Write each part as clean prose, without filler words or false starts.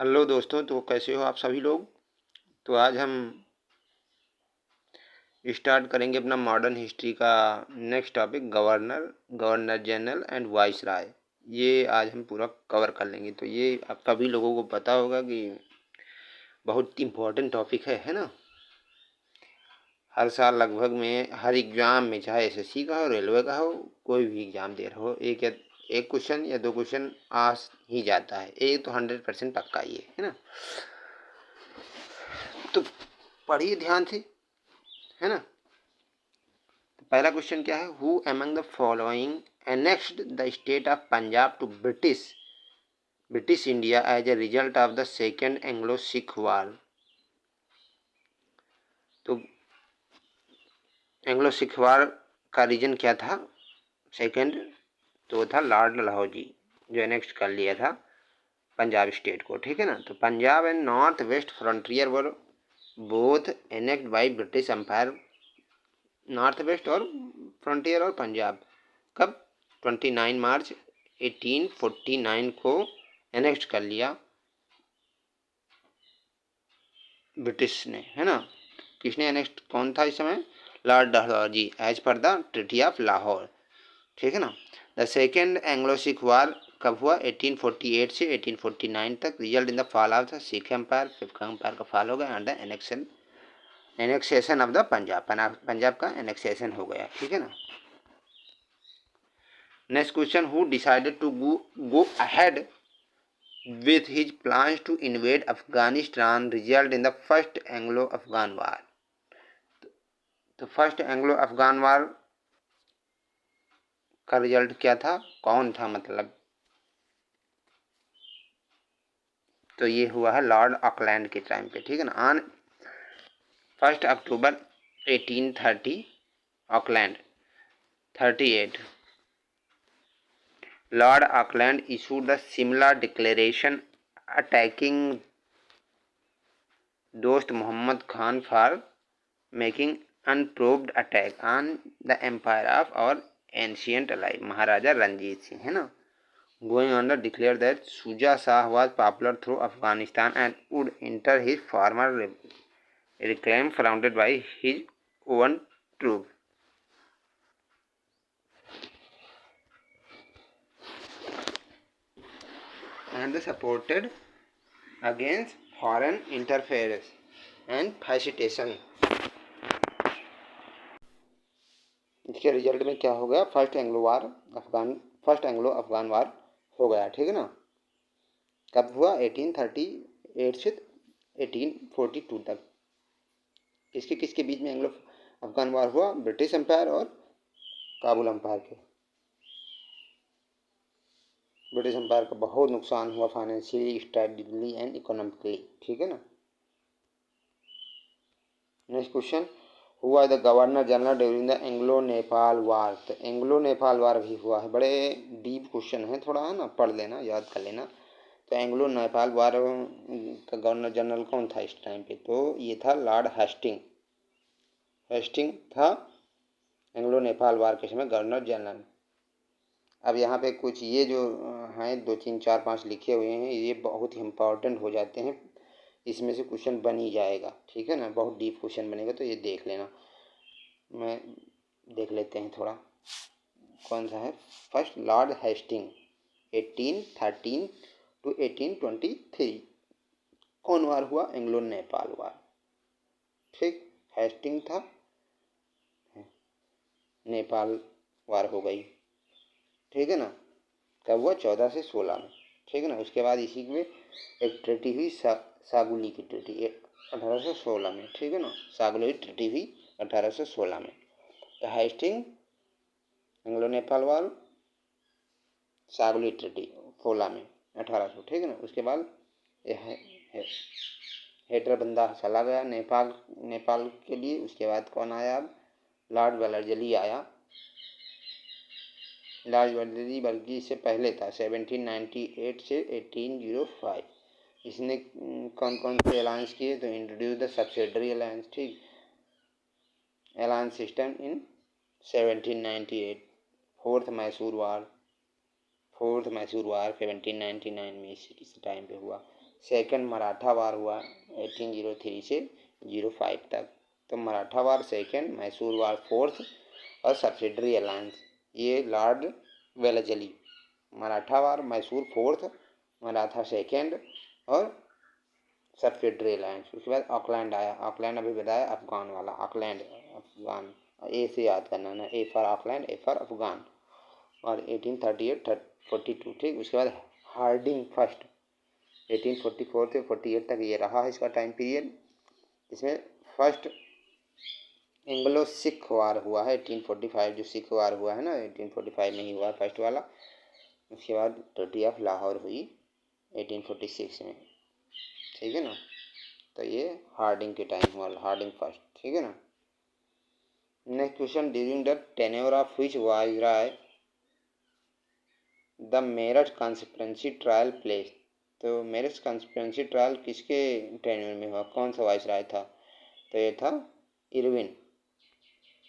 Hello दोस्तों, तो कैसे हो आप सभी लोग। तो आज हम स्टार्ट करेंगे अपना मॉडर्न हिस्ट्री का next topic governor governor general and viceroy. ये आज हम पूरा कवर कर लेंगे। तो ये आप सभी लोगों को पता होगा कि बहुत इम्पोर्टेंट टॉपिक है ना। हर साल लगभग में हर एग्ज़ाम में, चाहे एसएससी का हो, रेलवे का हो, कोई भी एग्ज़ाम दे रहा हो, एक क्वेश्चन या दो क्वेश्चन आ ही जाता है। एक तो 100% पक्का ही है ना। तो पढ़िए ध्यान से, है ना। पहला क्वेश्चन क्या है, who among the following annexed the state of Punjab to British India as a result of the second Anglo Sikh war. तो एंग्लो सिख वार का रीजन क्या था सेकेंड, तो वो था लॉर्ड डलहौजी, जो एनेक्स्ट कर लिया था पंजाब स्टेट को, ठीक है ना। तो Punjab and North West Frontier were both annexed by British Empire. North West और फ्रंटियर और पंजाब कब, 29 मार्च 1849 को एनेक्ट कर लिया ब्रिटिश ने, है ना। किसने एनेक्ट, कौन था इस समय, Lord Dalhousie, as per the treaty of Lahore, ठीक है ना। The second Anglo Sikh war कब हुआ, 1848 से 1849 तक, result in the fall of the Sikh empire, Sikh empire का फॉल हो गया and the annexation of the Punjab का एनेक्सेशन हो गया, ठीक है ना। Next question, who decided to go ahead with his plans to invade Afghanistan result in the first Anglo-Afghan war। तो फर्स्ट एंग्लो अफगान वार का रिजल्ट क्या था, कौन था मतलब, तो ये हुआ है लॉर्ड ऑकलैंड के टाइम पे, ठीक है ना। On 1 October 1830 Auckland 38 Lord Auckland issued the Simla Declaration attacking Dost Muhammad Khan for making unprovoked attack on the empire of our ancient ally Maharaja Ranjit Singh, है ना। Going on to declare that Shuja Shah was popular through Afghanistan and would enter his former reclaim surrounded by his own troops. And supported against foreign interference and facilitation। इसके result में क्या हो गया, first Anglo Afghan वार हो गया, ठीक है ना। कब हुआ, 1838 से 1842 तक। किसके किसके बीच में एंग्लो अफगान वार हुआ, ब्रिटिश एम्पायर और काबुल एम्पायर के। ब्रिटिश एम्पायर का बहुत नुकसान हुआ फाइनेंशियली, स्ट्रेटेजिकली एंड इकोनॉमिकली, ठीक है ना। Next question, who was the governor general during the Anglo Nepal war. तो एंग्लो नेपाल वार भी हुआ है, बड़े डीप क्वेश्चन है थोड़ा, है ना, पढ़ लेना, याद कर लेना। तो एंग्लो नेपाल वार का गवर्नर जनरल कौन था इस टाइम पे, तो ये था लॉर्ड हेस्टिंग था एंग्लो नेपाल वार के समय गवर्नर जनरल। अब यहाँ पे कुछ ये जो हैं 2 3 4 5 लिखे हुए हैं, ये बहुत ही इम्पोर्टेंट हो जाते हैं, इसमें से क्वेश्चन बन ही जाएगा, ठीक है ना। बहुत डीप क्वेश्चन बनेगा, तो ये देख लेना। मैं देख लेते हैं थोड़ा, कौन सा है। First, Lord Hastings 1813 to 1823। कौन वार हुआ, एंग्लो नेपाल वार, ठीक। हेस्टिंग था, नेपाल वार हो गई, ठीक है ना। कब हुआ, 14 से 16 में, ठीक है ना। उसके बाद इसी में एक ट्रीटी हुई, सागुली की ट्रीटी 1816 में, ठीक है ना। सागुली ट्रीटी हुई 1816 में। तो हेस्टिंग, एंग्लो नेपाल वार, सागुली ट्रीटी 16 में 1800, ठीक है ना। उसके बाद हेटर बंदा चला गया नेपाल के लिए। उसके बाद कौन आया, अब लॉर्ड वेलरजली आया। लॉर्ड वेलरजली बल्कि इससे पहले था, 1798 से 1805। इसने कौन कौन से अलायंस किए, तो इंट्रोड्यूस द सब्सिडरी अलायंस, ठीक, alliance system in 1798। Fourth Mysore war 1799 में इस टाइम पे हुआ। सेकंड मराठा वार हुआ 1803 से 05 तक। तो मराठा वार सेकंड, मैसूर वार फोर्थ और सब्सिडरी अलायंस ये लॉर्ड वेलेस्ली। मराठा वार, मैसूर फोर्थ, मराठा सेकंड और सब्सिडरी अलायंस। उसके बाद ऑकलैंड आया। ऑकलैंड अभी बताया, अफगान वाला ऑकलैंड, अफगान ए से याद करना ना, A for Auckland, A for Afghan. और 1838-42 ठीक। उसके बाद हार्डिंग फर्स्ट 1844 से 48 तक ये रहा है इसका टाइम पीरियड। इसमें फर्स्ट एंग्लो सिख वार हुआ है 1845, जो सिख वार हुआ है ना 1845 में ही हुआ फर्स्ट वाला। उसके बाद ट्रीटी ऑफ लाहौर हुई 1846 में, ठीक है ना। तो ये हार्डिंग के टाइम हुआ, हार्डिंग फर्स्ट, ठीक है ना। Next question, during the tenure of which viceroy the Meerut conspiracy trial place. तो मेरठ कॉन्स्पिरेंसी ट्रायल किसके टेन्योर में हुआ, कौन सा वायसराय था? तो ये था इरविन।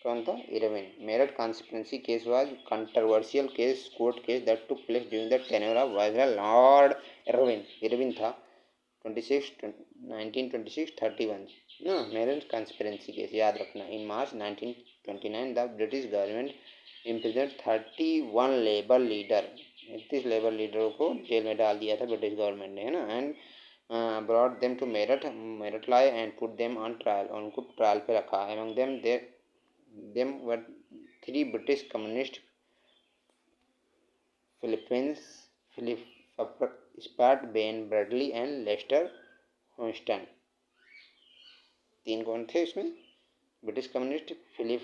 कौन था? Irwin. Meerut conspiracy case was controversial case, court case that took place during the tenure of viceroy Lord Irwin. Irwin था 1926-31 ना। मेरठ कॉन्स्पिरेंसी केस याद रखना। In March 1929 the British government imprison 31 labour leader, 31 labour लीडरों को जेल में डाल दिया था ब्रिटिश गवर्नमेंट ने, है ना। And brought them to Meerut लाई and put them on trial, उनको ट्रायल पे रखा। Among them were 3 British communist, Philip Spratt, Ben Bradley and Lester Hutchinson. 3 कौन थे इसमें? British communist, Philip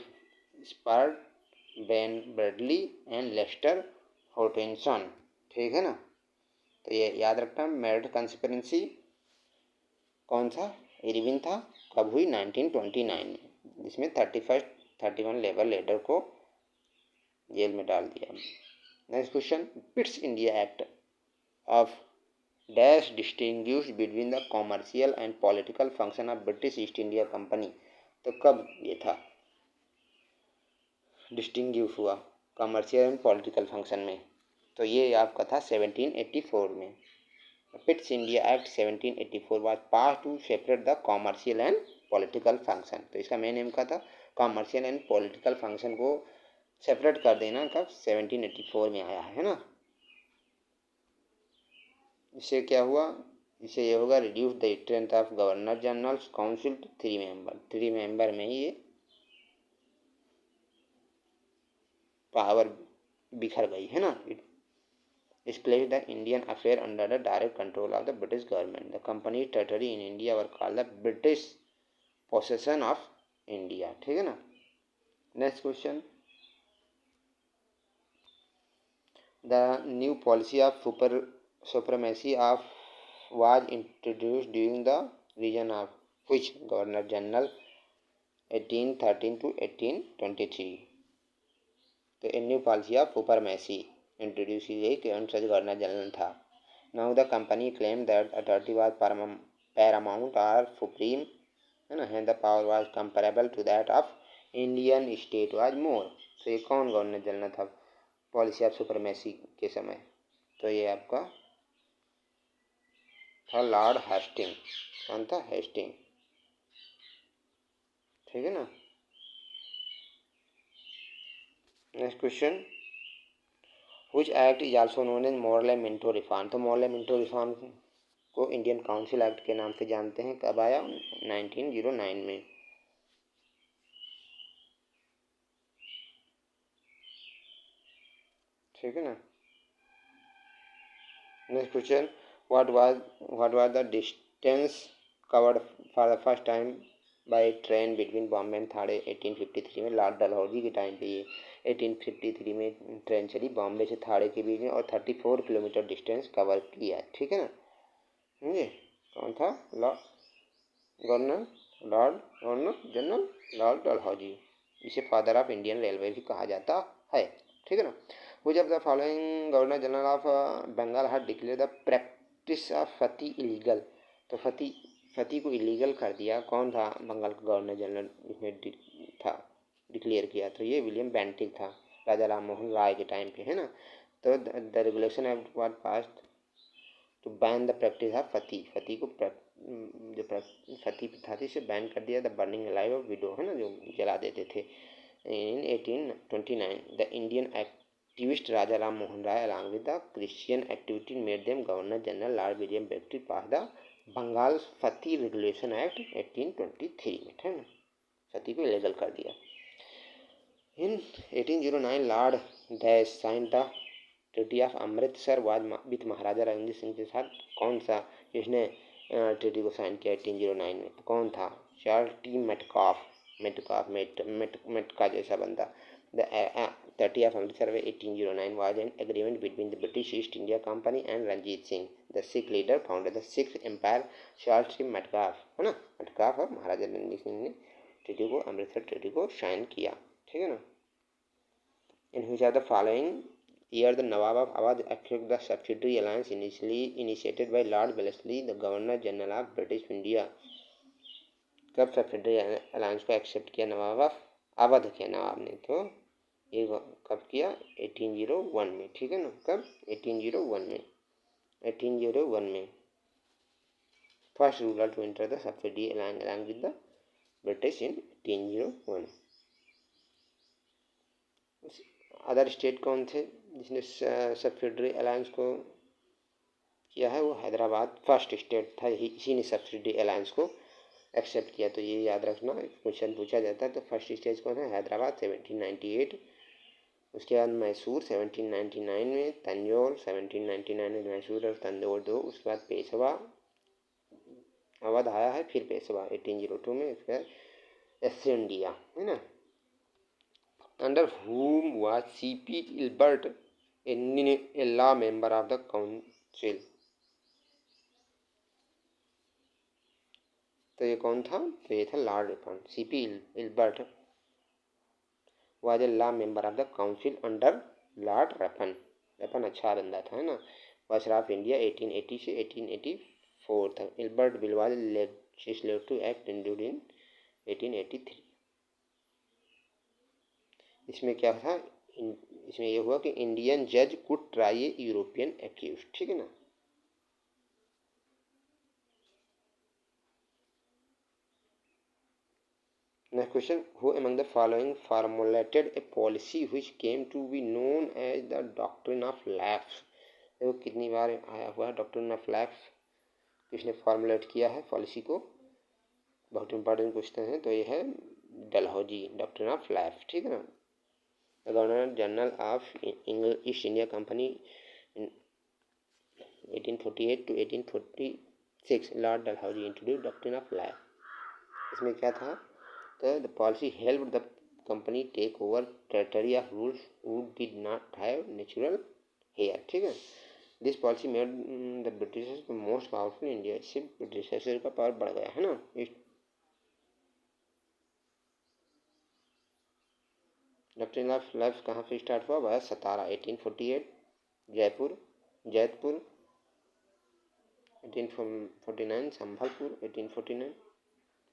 Spratt, Ben Bradley and Lester Hutchinson, ठीक है ना। तो ये याद रखना। मेरठ कॉन्स्पिरेंसी कौन सा? इरविन था। कब हुई? 1929 में, जिसमें 31 लेबर लीडर को जेल में डाल दिया। Next question, पिट्स India act of dash distinguish between the commercial and political function of British East India company. तो कब ये था डिस्टिंग्विश हुआ कॉमर्शियल एंड पॉलिटिकल फंक्शन में? तो ये आपका था 1784 में। Pitt's India Act 1784 was passed to separate the commercial and political function. तो इसका मेन एम का था कॉमर्शियल एंड पॉलिटिकल फंक्शन को सेपरेट कर देना। कब? 1784 में आया है ना। इससे क्या हुआ? इससे ये होगा reduce the strength of governor general council to 3 member. 3 member में ही ये पावर बिखर गई है ना। It place the Indian affair under the direct control of the British government. The company territory in India were called the British possession of India, ठीक है ना। Next question, the new policy of supremacy of was introduced during the reign of which governor general 1813 to 1823। तो a new policy of supremacy introduce की गई, कौन सा governor general था? Now the company claim that authority was paramount और supreme, है ना, and the power was comparable to that of Indian state was more. तो ये कौन गवर्नर जनरल था पॉलिसी ऑफ सुपरमेसी के समय? तो ये आपका था लॉर्ड हेस्टिंग। कौन था? हेस्टिंग, ठीक है ना। Next question, which act is also known as Morley Minto reform. तो मोरले मिंटो रिफॉर्म को इंडियन काउंसिल एक्ट के नाम से जानते हैं। कब आया? 1909 में, ठीक है ना। Next question, what was the distance covered for the first time by train between Bombay and Thane 1853 में। लॉर्ड डलहौजी के टाइम पे ये 1853 में ट्रेन चली बॉम्बे से थाड़े के बीच में और 34 किलोमीटर डिस्टेंस कवर किया, ठीक है ना। समझे? कौन था? गवर्नर जनरल लॉर्ड डलहौजी, इसे फादर ऑफ इंडियन रेलवे भी कहा जाता है, ठीक है ना। वो जब the following governor general of Bengal had declare the practice of sati illegal. तो सती को इलीगल कर दिया। कौन था बंगाल का गवर्नर जनरल इसने था डिक्लेयर किया? तो ये विलियम बेंटिक था, राजा राम मोहन राय के टाइम पे, है ना। तो the regulation act was passed to ban the practice of sati, sati को जो फती प्रथा थी इसे बैन कर दिया। The burning alive of widow, है ना, जो जला देते थे। In 1829 the Indian activist Raja Ram Mohan Roy along with the Christian activity made them governor general Lord William Bentinck pass the Bengal sati regulation act 1823 में, है ना, फती को इलीगल कर दिया। In 1809 Lord dash sign the treaty of Amritsar was with Maharaja Ranjit Singh के साथ। कौन सा इसने ट्रीटी को साइन किया 1809 में? तो कौन था? चार्ल्स टी मेटकाफ, मेटका जैसा बंदा। द ट्रीटी ऑफ अमृतसर में 1809 was an agreement between the British East India Company and Ranjit Singh. The Sikh leader founded the Sikh empire Charles T Metcalfe, है ना, मेटकाफ और महाराजा रणजीत सिंह ने ट्रीटी को, अमृतसर ट्रीटी को साइन किया, ठीक है ना। In which are the following year the Nawab of Awadh accepted the subsidiary alliance initially initiated by Lord Wellesley, the Governor General of British India। कब subsidiary alliance को एक्सेप्ट किया नवाब of Awadh के नवाब ने? तो ये कब किया? 1801 में, ठीक है ना। कब? 1801 में, 1801 में first ruler to enter the subsidiary alliance along with the British in 1801। Other state कौन थे जिसने सब्सिडरी अलायंस को किया है? वो हैदराबाद फर्स्ट स्टेट था, इसी ने सब्सिडरी अलायंस को एक्सेप्ट किया। तो ये याद रखना, क्वेश्चन पूछा जाता है। तो फर्स्ट स्टेट कौन है? हैदराबाद 1798, उसके बाद मैसूर 1799 में, तंजौर 1799 में, मैसूर और तंजौर दो। उसके बाद पेशवा, अवध आया है, फिर पेशवा 1802 में। उसके बाद ईस्ट इंडिया, है ना। Under whom was C.P. Ilbert a law member of the council? तो ये कौन था? तो ये था Lord Ripon. C.P. Ilbert was a law member of the council under Lord Ripon. Ripon अच्छा बंदा था, है ना। वायसराय ऑफ इंडिया 1880 से 1884 तक। Ilbert bill was legislative act introduced in 1883। इसमें क्या था? इसमें ये हुआ कि इंडियन जज could try a European accused, ठीक है ना। Next question, who among the following formulated a policy which came to be known as the doctrine of lapse? देखो कितनी बार आया हुआ है डॉक्ट्रिन ऑफ लैप्स। किसने फॉर्मुलेट किया है पॉलिसी को? बहुत इंपॉर्टेंट क्वेश्चन है। तो ये है डलहौजी, डॉक्ट्रिन ऑफ लैप्स, ठीक है ना। The Governor General of East India Company in 1848 to 1846, Lord Dalhousie introduced doctrine of lapse। इसमें क्या था? तो the policy helped the company take over territory of rules who did not have natural hair, ठीक है। This policy made the Britishers the most powerful in India। इससे Britishers का power बढ़ गया, है ना। डॉक्ट्रिन ऑफ लैप्स कहाँ से स्टार्ट हुआ? वह सतारा 1848, जयपुर जैतपुर 1849, संभलपुर 1849,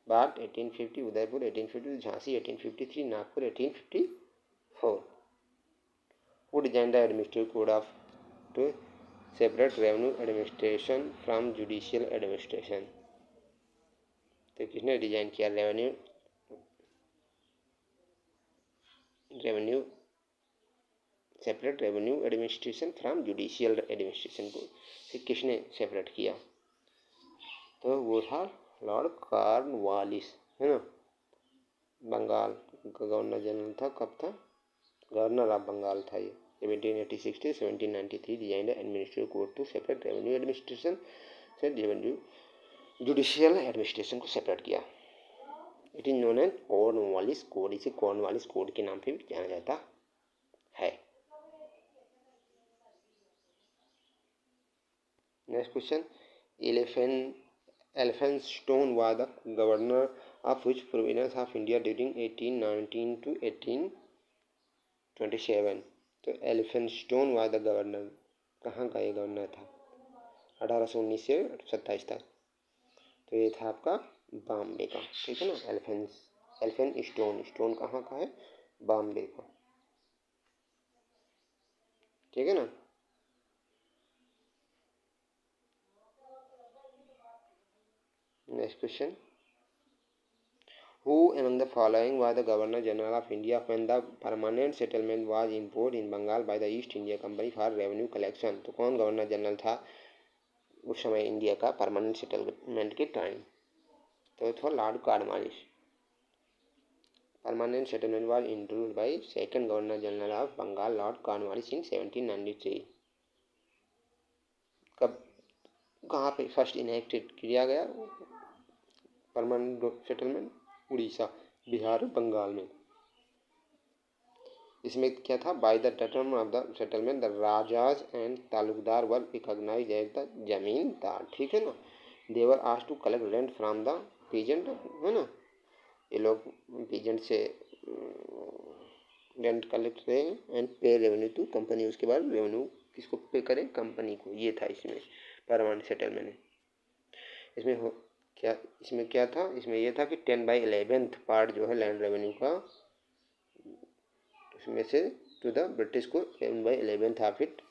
बाग 1850, Udaipur 1850, Jhansi 1853, Nagpur 1854। Who designed the administrative code of to separate revenue administration from judicial administration? तो किसने डिजाइन किया revenue separate revenue administration from judicial administration को? फिर किसने सेपरेट किया? तो वो था लॉर्ड कॉर्नवालिस, है ना। बंगाल का गवर्नर जनरल था। कब था? गवर्नर ऑफ बंगाल था ये। 1786 से 1793 design administrative code to separate revenue administration से रेवेन्यू जुडिशियल एडमिनिस्ट्रेशन को सेपरेट किया। It is known as Cornwallis code. इसे कॉर्नवालिस कोड के नाम से भी जाना जाता है। Next question, Elphinstone was the governor of which province of India during 1819 to 1827? तो एल्फिंस्टोन वाज द गवर्नर, कहाँ का ये गवर्नर था? 1819 से 27 तक। तो ये था आपका बॉम्बे का, ठीक है ना। एल्फिंस्टोन कहाँ का है? बॉम्बे का, ठीक है ना। Next question, Who among the following was the Governor General of India when the permanent settlement was imposed in Bengal by the East India Company for revenue collection? तो कौन गवर्नर जनरल था उस समय इंडिया का permanent settlement के time? तो था Lord Cornwallis. Permanent settlement was introduced by second governor general of Bengal Lord Cornwallis in 1793। कब कहाँ पे फर्स्ट इनेक्टेड किया गया परमानेंट सेटलमेंट? उड़ीसा, बिहार, बंगाल में। इसमें क्या था, by the term of the settlement the Rajas and talukdar were recognised as the zamindar, ठीक है ना। They were asked to collect rent from the peasant, है ना। ये लोग पीजेंट से रेंट कलेक्ट करें एंड पे रेवेन्यू टू कंपनी। उसके बाद रेवेन्यू किसको पे करें? कंपनी को। ये था इसमें परमानेंट सेटलमेंट। इसमें क्या था, इसमें ये था कि 10/11 पार्ट जो है लैंड रेवेन्यू का, उसमें से टू द ब्रिटिश को 10/11 ऑफ इट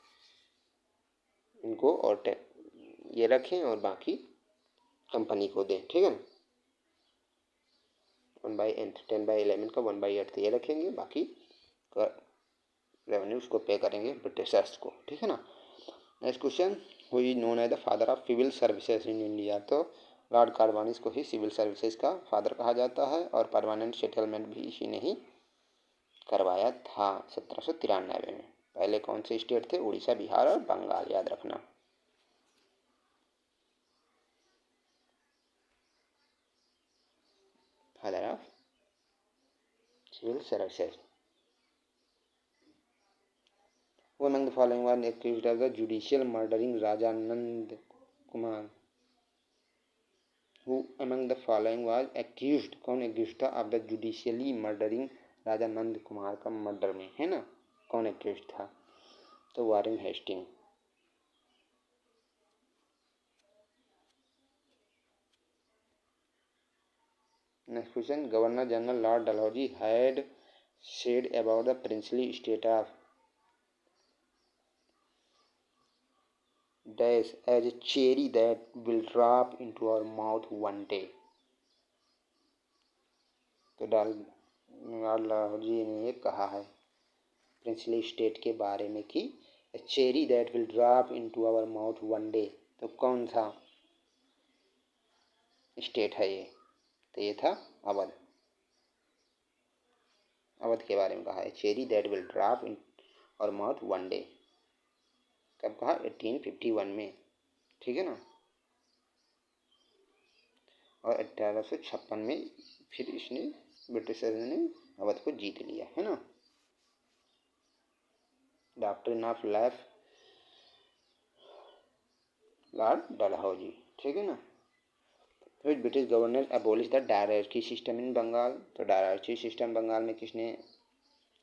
इनको और ये रखें और बाकी कंपनी को दें, ठीक है ना। 10/11 का 1/8 ये रखेंगे, बाकी का रेवेन्यू उसको पे करेंगे ब्रिटिशर्स को, ठीक है ना। Next question, who is known as the father of civil services in India? तो लॉर्ड कॉर्नवालिस को ही सिविल सर्विसेज का फादर कहा जाता है और परमानेंट सेटलमेंट भी इसी ने ही करवाया था 1793 में। पहले कौन से स्टेट थे? उड़ीसा, बिहार और बंगाल, याद रखना। Father of civil services. Who among the following was accused of the judicial murdering Raja Nand Kumar? Who among the following was accused, कौन accused था of the judicially murdering Raja Nand Kumar का मर्डर में, है ना। कौन accused था? तो Warren Hastings. Next question, governor general lord Dalhousie had said about the princely state of dash as a cherry that will drop into our mouth one day। तो Lord Dalhousie ने ये कहा है प्रिंसली स्टेट के बारे में कि cherry that will drop into our mouth one day. तो कौन सा स्टेट है ये? तो ये था अवध। अवध के बारे में कहा है, cherry that will drop in और माउथ वन डे। कब कहा? 1851 में, ठीक है ना। और 1856 में फिर इसने ब्रिटिशर्स ने अवध को जीत लिया, है ना। Doctrine of life lord Dalhousie, ठीक है ना। फिर British governor abolish the directory system in Bengal. तो डायरेक्टरी सिस्टम बंगाल में किसने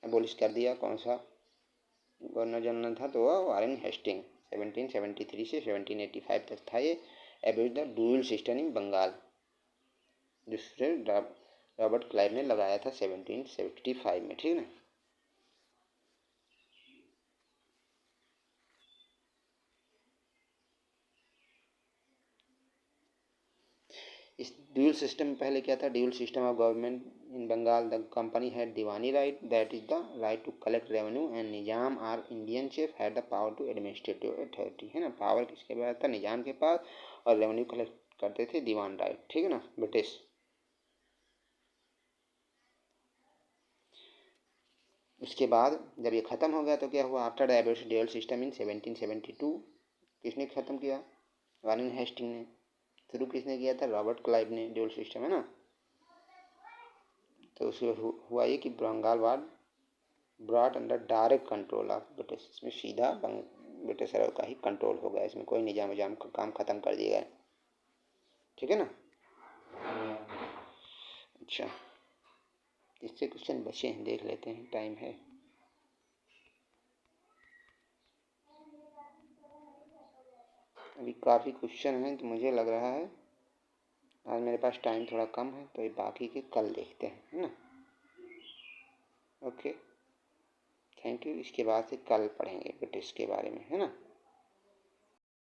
अबोलिश कर दिया? कौन सा गवर्नर जनरल था? तो वह वारेन हेस्टिंग। 1773 से 1785 तक था ये। Abolish the dual system in Bengal, जिससे रॉबर्ट क्लाइव ने लगाया था 1775 में, ठीक है ना। इस ड्यूअल सिस्टम में पहले क्या था? Dual system of government in Bengal the company had diwani right that is the right to collect revenue and Nizam are Indian chief had the power to administrative authority, है ना। पावर किसके पास था? निजाम के पास, और रेवेन्यू कलेक्ट करते थे दीवान राइट, ठीक है ना, ब्रिटिश। उसके बाद जब ये ख़त्म हो गया तो क्या हुआ? After the abolition dual system इन 1772 किसने ख़त्म किया? वारेन हेस्टिंग ने। शुरू किसने किया था? रॉबर्ट क्लाइव ने, ड्यूअल सिस्टम, है ना। तो उसमें हुआ ये कि बंगाल वार्ड brought under direct control of British. इसमें सीधा ब्रिटिशरों का ही कंट्रोल हो गया, इसमें कोई निजाम विजाम का काम ख़त्म कर दिया गया, ठीक है ना। अच्छा, इससे क्वेश्चन बचे हैं, देख लेते हैं, टाइम है। अभी काफ़ी क्वेश्चन हैं तो मुझे लग रहा है आज मेरे पास टाइम थोड़ा कम है, तो ये बाकी के कल देखते हैं, है ना। Okay, thank you. इसके बाद से कल पढ़ेंगे ब्रिटिश के बारे में, है ना।